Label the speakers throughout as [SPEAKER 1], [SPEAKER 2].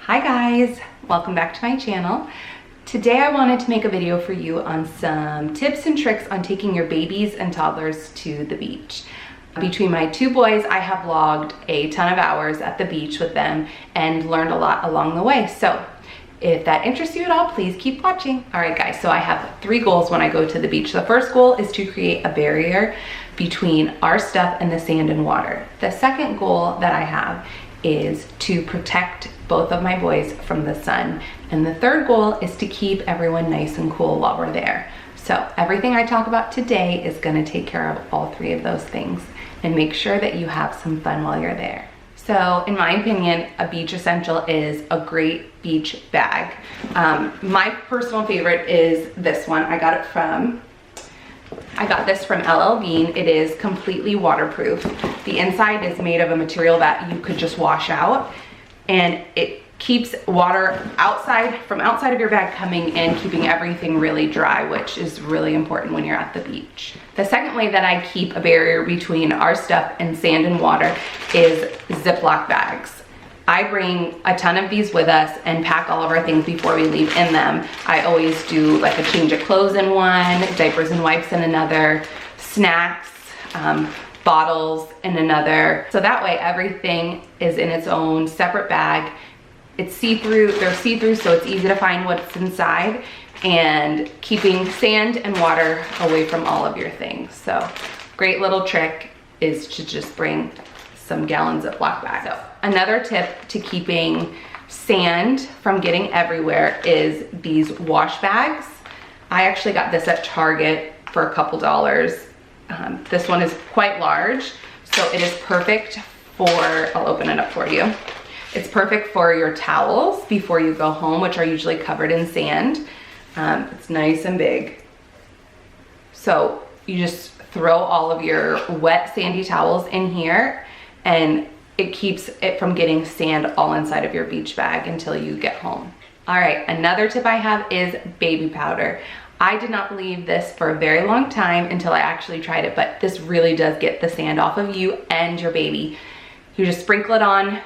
[SPEAKER 1] Hi guys, welcome back to my channel. Today I wanted to make a video for you on some tips and tricks on taking your babies and toddlers to the beach. Between my two boys, I have logged a ton of hours at the beach with them and learned a lot along the way. So if that interests you at all, please keep watching. All right guys, so I have 3 goals when I go to the beach. The first goal is to create a barrier between our stuff and the sand and water. The second goal that I have is to protect both of my boys from the sun. And the third goal is to keep everyone nice and cool while we're there. So everything I talk about today is gonna take care of all 3 of those things and make sure that you have some fun while you're there. So in my opinion, a beach essential is a great beach bag. My personal favorite is this one. I got this from LL Bean. It is completely waterproof. The inside is made of a material that you could just wash out, and it keeps water from outside of your bag coming in, keeping everything really dry, which is really important when you're at the beach. The second way that I keep a barrier between our stuff and sand and water is Ziploc bags. I bring a ton of these with us and pack all of our things before we leave in them. I always do like a change of clothes in one, diapers and wipes in another, snacks, bottles in another. So that way everything is in its own separate bag. It's see-through, they're see-through, so it's easy to find what's inside, and keeping sand and water away from all of your things. So great little trick is to just bring some gallons of Ziploc bags. So another tip to keeping sand from getting everywhere is these wash bags. I actually got this at Target for a couple dollars. This one is quite large, so it is perfect for, I'll open it up for you. It's perfect for your towels before you go home, which are usually covered in sand. It's nice and big. So you just throw all of your wet sandy towels in here, and it keeps it from getting sand all inside of your beach bag until you get home. All right, another tip I have is baby powder. I did not believe this for a very long time until I actually tried it, but this really does get the sand off of you and your baby. You just sprinkle it on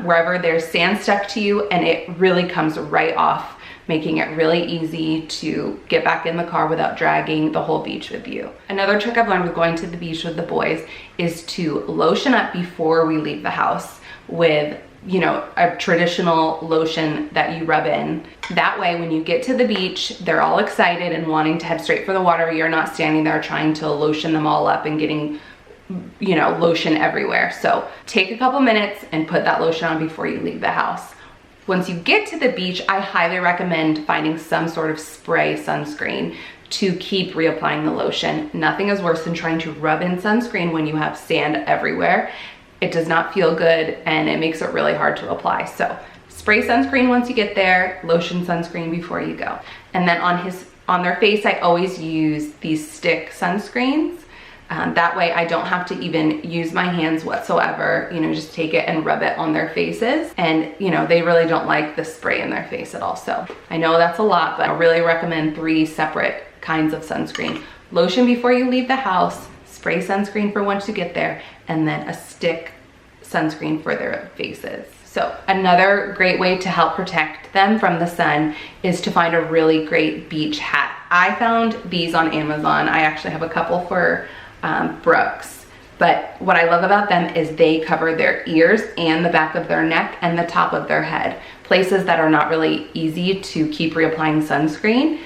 [SPEAKER 1] wherever there's sand stuck to you, and it really comes right off, making it really easy to get back in the car without dragging the whole beach with you. Another trick I've learned with going to the beach with the boys is to lotion up before we leave the house with, you know, a traditional lotion that you rub in. That way, when you get to the beach, they're all excited and wanting to head straight for the water. You're not standing there trying to lotion them all up and getting, you know, lotion everywhere. So take a couple minutes and put that lotion on before you leave the house. Once you get to the beach, I highly recommend finding some sort of spray sunscreen to keep reapplying the lotion. Nothing is worse than trying to rub in sunscreen when you have sand everywhere. It does not feel good, and it makes it really hard to apply. So spray sunscreen once you get there, lotion sunscreen before you go. And then on their face, I always use these stick sunscreens. That way I don't have to even use my hands whatsoever, you know, just take it and rub it on their faces. And, you know, they really don't like the spray in their face at all. So I know that's a lot, but I really recommend 3 separate kinds of sunscreen. Lotion before you leave the house, spray sunscreen for once you get there, and then a stick sunscreen for their faces. So another great way to help protect them from the sun is to find a really great beach hat. I found these on Amazon. I actually have a couple for Brooks, but what I love about them is they cover their ears and the back of their neck and the top of their head, places that are not really easy to keep reapplying sunscreen.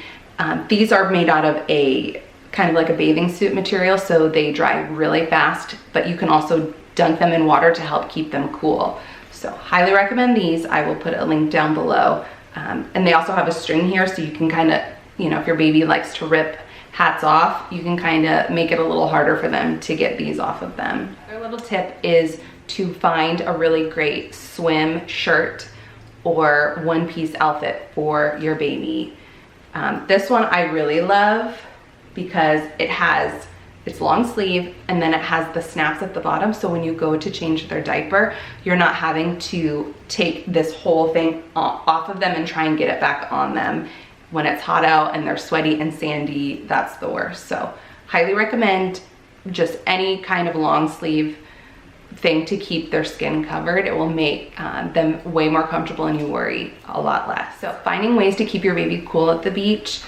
[SPEAKER 1] These are made out of a kind of like a bathing suit material, so they dry really fast, but you can also dunk them in water to help keep them cool. So highly recommend these. I will put a link down below. And they also have a string here, so you can kind of, you know, if your baby likes to rip hats off, you can kind of make it a little harder for them to get these off of them. Another little tip is to find a really great swim shirt or one-piece outfit for your baby. This one I really love because it's long sleeve, and then it has the snaps at the bottom, so when you go to change their diaper, you're not having to take this whole thing off of them and try and get it back on them. When it's hot out and they're sweaty and sandy, that's the worst. So highly recommend just any kind of long sleeve thing to keep their skin covered. It will make them way more comfortable and you worry a lot less. So finding ways to keep your baby cool at the beach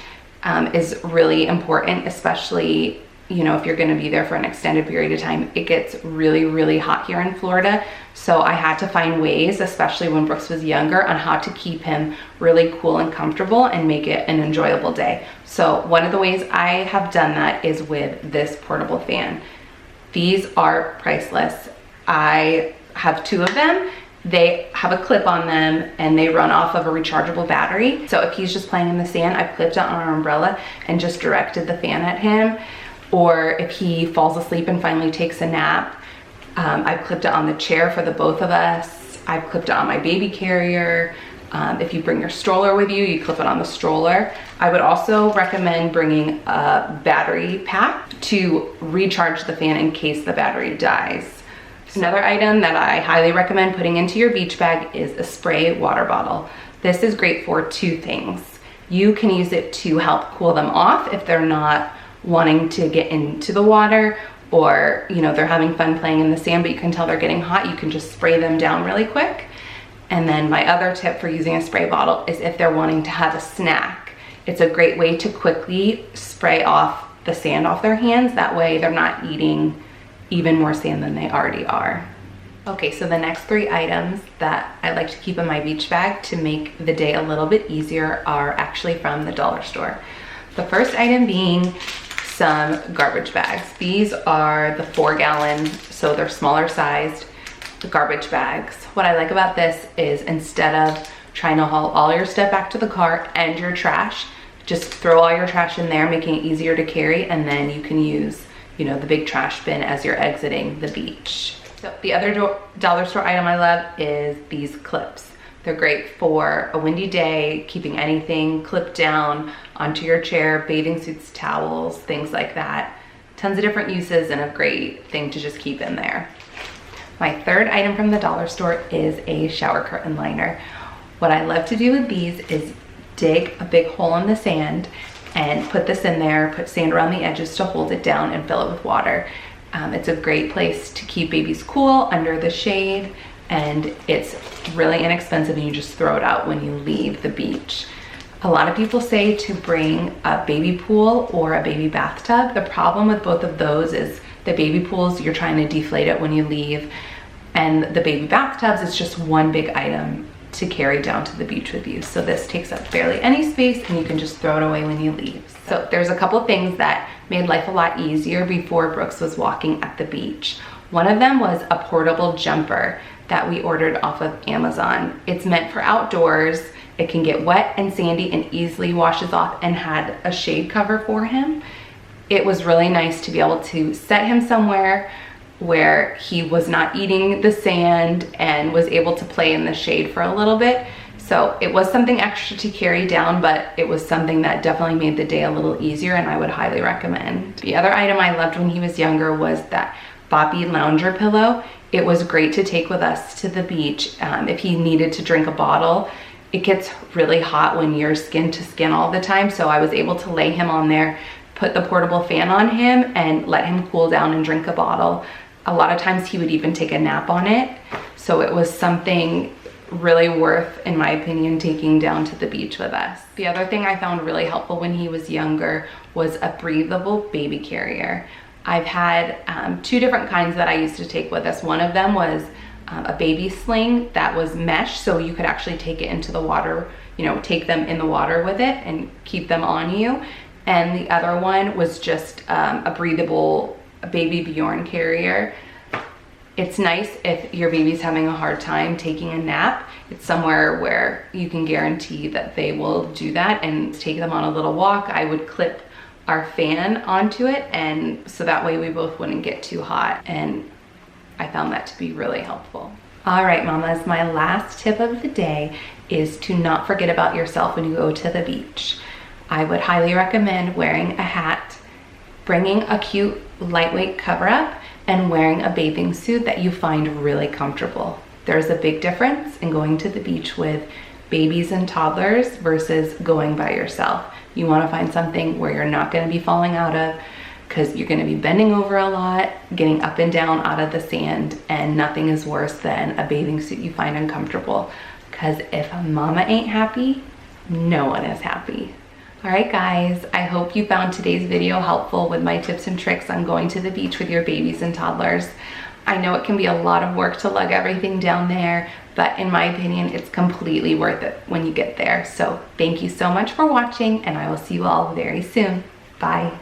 [SPEAKER 1] is really important, especially, you know, if you're gonna be there for an extended period of time. It gets really, really hot here in Florida. So I had to find ways, especially when Brooks was younger, on how to keep him really cool and comfortable and make it an enjoyable day. So one of the ways I have done that is with this portable fan. These are priceless. I have 2 of them. They have a clip on them and they run off of a rechargeable battery. So if he's just playing in the sand, I've clipped it on our umbrella and just directed the fan at him. Or if he falls asleep and finally takes a nap, I've clipped it on the chair for the both of us. I've clipped it on my baby carrier. If you bring your stroller with you, you clip it on the stroller. I would also recommend bringing a battery pack to recharge the fan in case the battery dies. Another item that I highly recommend putting into your beach bag is a spray water bottle. This is great for 2 things. You can use it to help cool them off if they're not wanting to get into the water, or, you know, they're having fun playing in the sand, but you can tell they're getting hot. You can just spray them down really quick. And then my other tip for using a spray bottle is if they're wanting to have a snack. It's a great way to quickly spray off the sand off their hands. That way they're not eating even more sand than they already are. Okay, so the next 3 items that I like to keep in my beach bag to make the day a little bit easier are actually from the dollar store. The first item being some garbage bags. These are the 4-gallon, so they're smaller sized garbage bags. What I like about this is instead of trying to haul all your stuff back to the car and your trash, just throw all your trash in there, making it easier to carry, and then you can use, you know, the big trash bin as you're exiting the beach. So the other dollar store item I love is these clips. They're great for a windy day, keeping anything clipped down onto your chair, bathing suits, towels, things like that. Tons of different uses and a great thing to just keep in there. My third item from the dollar store is a shower curtain liner. What I love to do with these is dig a big hole in the sand and put this in there, put sand around the edges to hold it down and fill it with water. It's a great place to keep babies cool under the shade, and it's really inexpensive and you just throw it out when you leave the beach. A lot of people say to bring a baby pool or a baby bathtub. The problem with both of those is the baby pools, you're trying to deflate it when you leave, and the baby bathtubs, it's just one big item to carry down to the beach with you. So this takes up barely any space and you can just throw it away when you leave. So there's a couple of things that made life a lot easier before Brooks was walking at the beach. One of them was a portable jumper that we ordered off of Amazon. It's meant for outdoors. It can get wet and sandy and easily washes off, and had a shade cover for him. It was really nice to be able to set him somewhere where he was not eating the sand and was able to play in the shade for a little bit. So it was something extra to carry down, but it was something that definitely made the day a little easier, and I would highly recommend. The other item I loved when he was younger was that Boppy lounger pillow. It was great to take with us to the beach if he needed to drink a bottle. It gets really hot when you're skin to skin all the time, so I was able to lay him on there, put the portable fan on him, and let him cool down and drink a bottle. A lot of times he would even take a nap on it, so it was something really worth, in my opinion, taking down to the beach with us. The other thing I found really helpful when he was younger was a breathable baby carrier. I've had 2 different kinds that I used to take with us. One of them was a baby sling that was mesh, so you could actually take it into the water, you know, take them in the water with it and keep them on you. And the other one was just a breathable baby Bjorn carrier. It's nice if your baby's having a hard time taking a nap. It's somewhere where you can guarantee that they will do that and take them on a little walk. I would clip our fan onto it, and so that way we both wouldn't get too hot, and I found that to be really helpful. All right, mamas, my last tip of the day is to not forget about yourself when you go to the beach. I would highly recommend wearing a hat, bringing a cute lightweight cover up, and wearing a bathing suit that you find really comfortable. There's a big difference in going to the beach with babies and toddlers versus going by yourself. You want to find something where you're not going to be falling out of, because you're gonna be bending over a lot, getting up and down out of the sand, and nothing is worse than a bathing suit you find uncomfortable, because if a mama ain't happy, no one is happy. All right, guys, I hope you found today's video helpful with my tips and tricks on going to the beach with your babies and toddlers. I know it can be a lot of work to lug everything down there, but in my opinion, it's completely worth it when you get there. So thank you so much for watching, and I will see you all very soon. Bye.